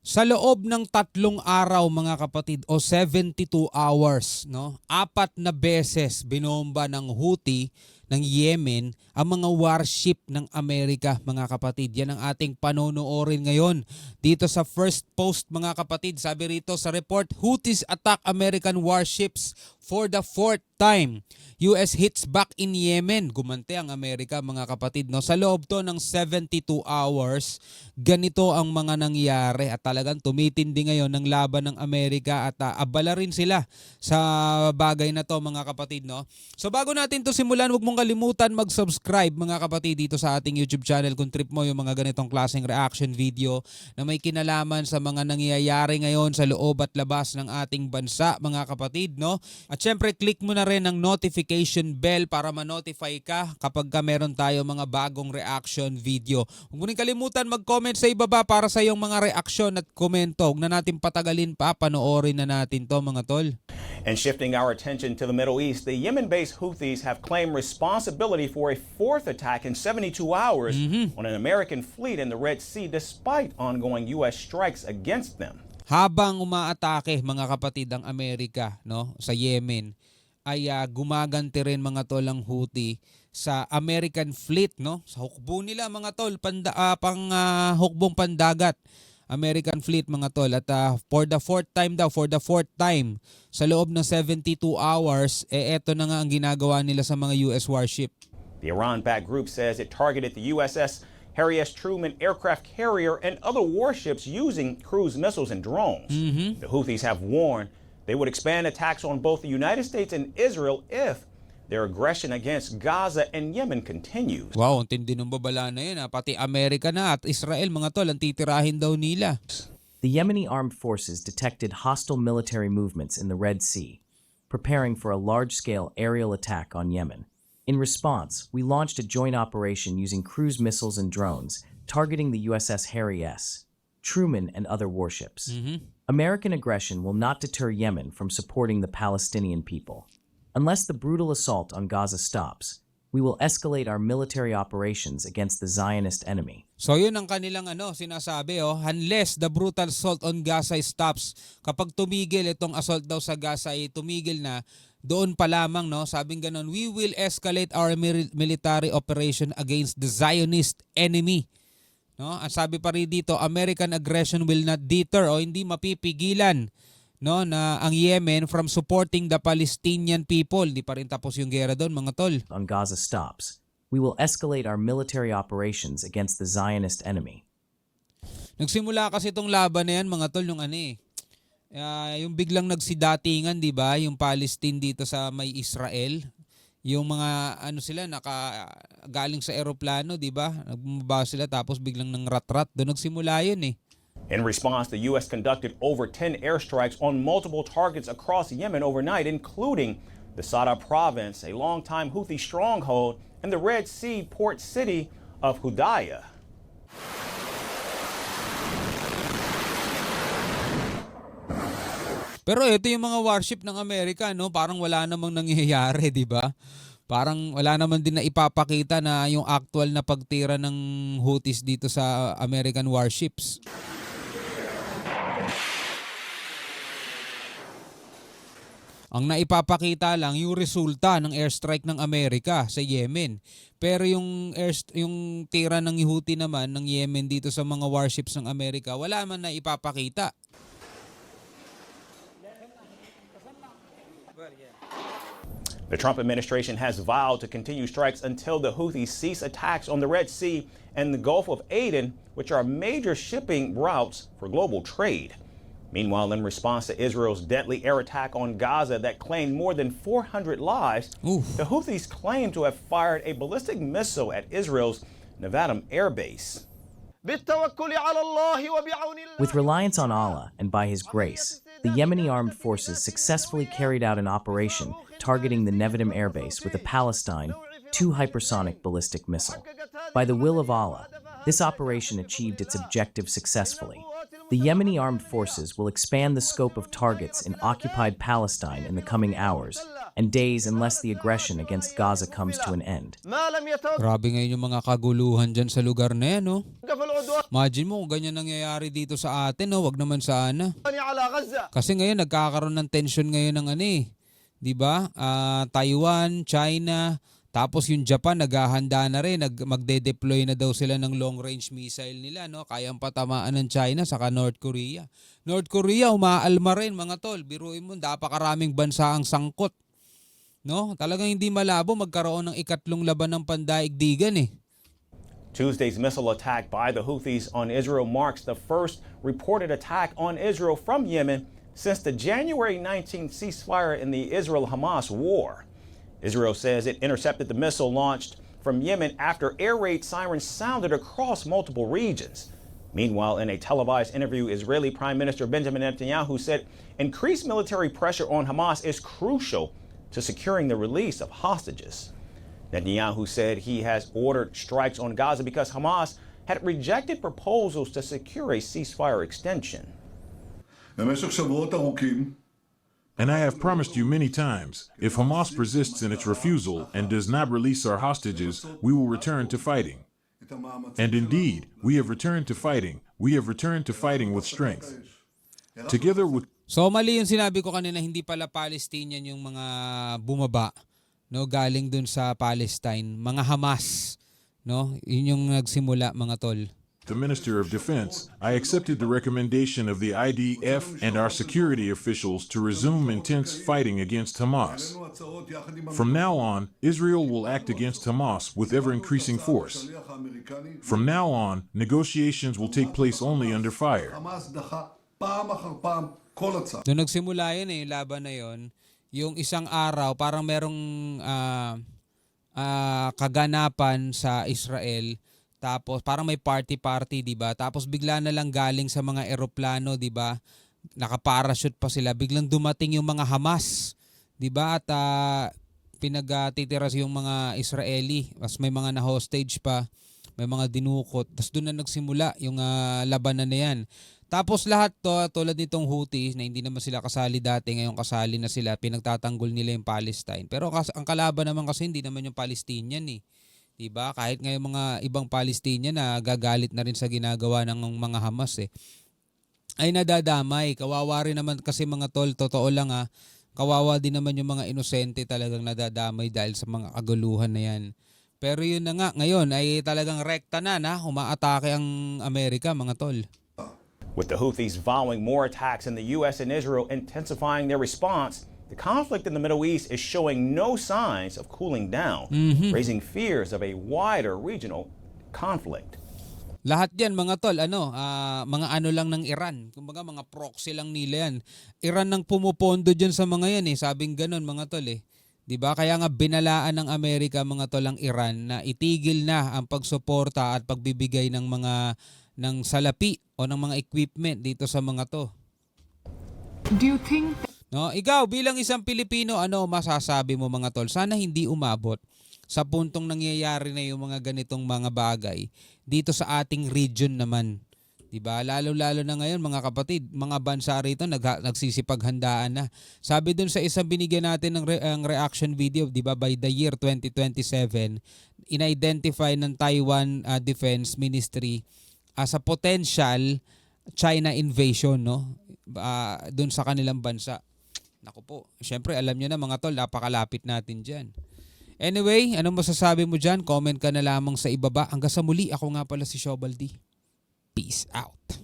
Sa loob ng 3 araw mga kapatid o 72 hours, no? 4 na beses binomba ng Houthi ng Yemen ang mga warship ng Amerika mga kapatid. Yan ang ating panonoorin ngayon dito sa first post mga kapatid. Sabi rito sa report, Houthis attack American warships for the 4th time. US hits back in Yemen. Gumante ang Amerika mga kapatid. No? Sa loob to ng 72 hours, ganito ang mga nangyari at talagang tumitindi ngayon ng laban ng Amerika at abala rin sila sa bagay na to mga kapatid. No? So bago natin to simulan, huwag mong kalimutan mag-subscribe mga kapatid dito sa ating YouTube channel kung trip mo yung mga ganitong klaseng reaction video na may kinalaman sa mga nangyayari ngayon sa loob at labas ng ating bansa mga kapatid. No? At syempre click mo na rin ang notification bell para ma-notify ka kapag meron tayo mga bagong reaction video. Huwag mo rin kalimutan mag-comment sa ibaba para sa iyong mga reaksyon at komento. Huwag na natin patagalin pa, panoorin na natin to mga tol. And shifting our attention to the Middle East, the Yemen-based Houthis have claimed responsibility for a 4th attack in 72 hours on an American fleet in the Red Sea despite ongoing U.S. strikes against them. Habang umaatake mga kapatid ang Amerika no, sa Yemen, ay gumaganti rin mga tol ang Houthi sa American fleet. No? Sa hukbo nila mga tol, hukbong pandagat. American fleet mga tol at for the 4th time sa loob ng 72 hours eto na nga ang ginagawa nila sa mga US warship. The Iran-backed group says it targeted the USS Harry S. Truman aircraft carrier and other warships using cruise missiles and drones. The Houthis have warned they would expand attacks on both the United States and Israel if their aggression against Gaza and Yemen continues. Wow, ang tindi ng babala na yun. Pati Amerika na at Israel mga tol, ang titirahin daw nila. The Yemeni armed forces detected hostile military movements in the Red Sea, preparing for a large-scale aerial attack on Yemen. In response, we launched a joint operation using cruise missiles and drones, targeting the USS Harry S. Truman and other warships. American aggression will not deter Yemen from supporting the Palestinian people. Unless the brutal assault on Gaza stops, we will escalate our military operations against the Zionist enemy. So yun ang kanilang sinasabi unless the brutal assault on Gaza stops. Kapag tumigil itong assault daw sa Gaza ay tumigil na, doon pa lamang sabing ganon, we will escalate our military operation against the Zionist enemy. No? Ang sabi pa rin dito, American aggression will not deter o hindi mapipigilan na ang Yemen from supporting the Palestinian people. Di pa rin tapos yung gera doon mga tol. On Gaza stops, we will escalate our military operations against the Zionist enemy. Nagsimula kasi itong laban na yan mga tol yung yung biglang nagsidatingan, di ba? Yung Palestine dito sa may Israel. Yung mga sila galing sa eroplano, di ba? Nagbumaba sila tapos biglang nang rat-rat. Doon nagsimula yun eh. In response, the U.S. conducted over 10 airstrikes on multiple targets across Yemen overnight, including the Sada province, a longtime Houthi stronghold, and the Red Sea port city of Hudaydah. Pero ito yung mga warship ng Amerika, parang wala namang nangyayari, di ba? Parang wala naman din na ipapakita na yung actual na pagtira ng Houthis dito sa American warships. Ang naipapakita lang yung resulta ng airstrike ng Amerika sa Yemen. Pero yung tira ng Houthi naman ng Yemen dito sa mga warships ng Amerika, wala man na ipapakita. The Trump administration has vowed to continue strikes until the Houthis cease attacks on the Red Sea and the Gulf of Aden, which are major shipping routes for global trade. Meanwhile, in response to Israel's deadly air attack on Gaza that claimed more than 400 lives, the Houthis claim to have fired a ballistic missile at Israel's Nevatim air base. With reliance on Allah and by His grace, the Yemeni armed forces successfully carried out an operation targeting the Nevatim airbase with a Palestine 2 hypersonic ballistic missile. By the will of Allah, this operation achieved its objective successfully. The Yemeni armed forces will expand the scope of targets in occupied Palestine in the coming hours and days unless the aggression against Gaza comes to an end. Grabe ngayon yung mga kaguluhan dyan sa lugar na yan, no? Imagine mo kung ganyan nangyayari dito sa atin, no? Wag naman sana. Kasi ngayon nagkakaroon ng tension ngayon ng ano eh. 'Di ba? Taiwan, China, tapos yung Japan naghahanda na rin, magde-deploy na daw sila ng long-range missile nila, no? Kayang patamaan ng China saka North Korea. North Korea umaalma rin mga tol. Biruin mo, napakaraming bansa ang sangkot. No? Talagang hindi malabo magkaroon ng ikatlong laban ng pandaigdigan eh. Tuesday's missile attack by the Houthis on Israel marks the first reported attack on Israel from Yemen since the January 19th ceasefire in the Israel-Hamas war. Israel says it intercepted the missile launched from Yemen after air raid sirens sounded across multiple regions. Meanwhile, in a televised interview, Israeli Prime Minister Benjamin Netanyahu said increased military pressure on Hamas is crucial to securing the release of hostages. Netanyahu said he has ordered strikes on Gaza because Hamas had rejected proposals to secure a ceasefire extension. And I have promised you many times, if Hamas persists in its refusal and does not release our hostages, we will return to fighting. And indeed, we have returned to fighting. We have returned to fighting with strength. Together with So mali yung sinabi ko kanina, hindi pala Palestinian yung mga bumaba, no, galing dun sa Palestine, mga Hamas, no? Yun yung nagsimula mga tol. the Minister of Defense, I accepted the recommendation of the IDF and our security officials to resume intense fighting against Hamas. From now on, Israel will act against Hamas with ever-increasing force. From now on, negotiations will take place only under fire. Doon nagsimula yun yung laban na yun. Yung isang araw, parang merong kaganapan sa Israel. Tapos parang may party-party, 'di ba? Tapos bigla na lang galing sa mga eroplano, 'di ba? Naka-parachute pa sila. Biglang dumating yung mga Hamas, 'di ba? At pinagtitira yung mga Israeli. Mas may mga na-hostage pa, may mga dinukot. Tapos doon na nagsimula yung labanan na 'yan. Tapos lahat to, tulad nitong Houthis na hindi naman sila kasali dati, ngayon kasali na sila, pinagtatanggol nila yung Palestine. Pero ang kalaban naman kasi hindi naman yung Palestinian eh. Diba? Kahit ngayon mga ibang Palestinian na gagalit na rin sa ginagawa ng mga Hamas eh, ay nadadamay. Kawawa rin naman kasi mga tol, totoo lang kawawa din naman yung mga inosente talagang nadadamay dahil sa mga kaguluhan na yan. Pero yun na nga, ngayon ay talagang rekta na umaatake ang Amerika mga tol. With the Houthis vowing more attacks in the U.S. and Israel intensifying their response, the conflict in the Middle East is showing no signs of cooling down, raising fears of a wider regional conflict. Lahat yan mga tol, mga ano lang ng Iran. Kumbaga mga proxy lang nila yan. Iran nang pumupondo dyan sa mga yan eh. Sabing ganun mga tol eh. Diba? Kaya nga binalaan ng Amerika mga tol ang Iran na itigil na ang pagsuporta at pagbibigay ng mga ng salapi o ng mga equipment dito sa mga to. Do you think No, ikaw bilang isang Pilipino, ano masasabi mo mga tol? Sana hindi umabot sa puntong nangyayari na yung mga ganitong mga bagay dito sa ating region naman. 'Di ba? Lalo-lalo na ngayon mga kapatid, mga bansa rito nagsisipaghandaan na. Sabi dun sa isang binigyan natin ng reaction video, 'di ba, by the year 2027, in-identify ng Taiwan Defense Ministry as a potential China invasion, no? Dun sa kanilang bansa. Naku po, syempre alam nyo na mga tol, napakalapit natin dyan. Anyway, anong masasabi mo dyan? Comment ka na lamang sa ibaba. Hanggang sa muli, ako nga pala si Shobaldi. Peace out.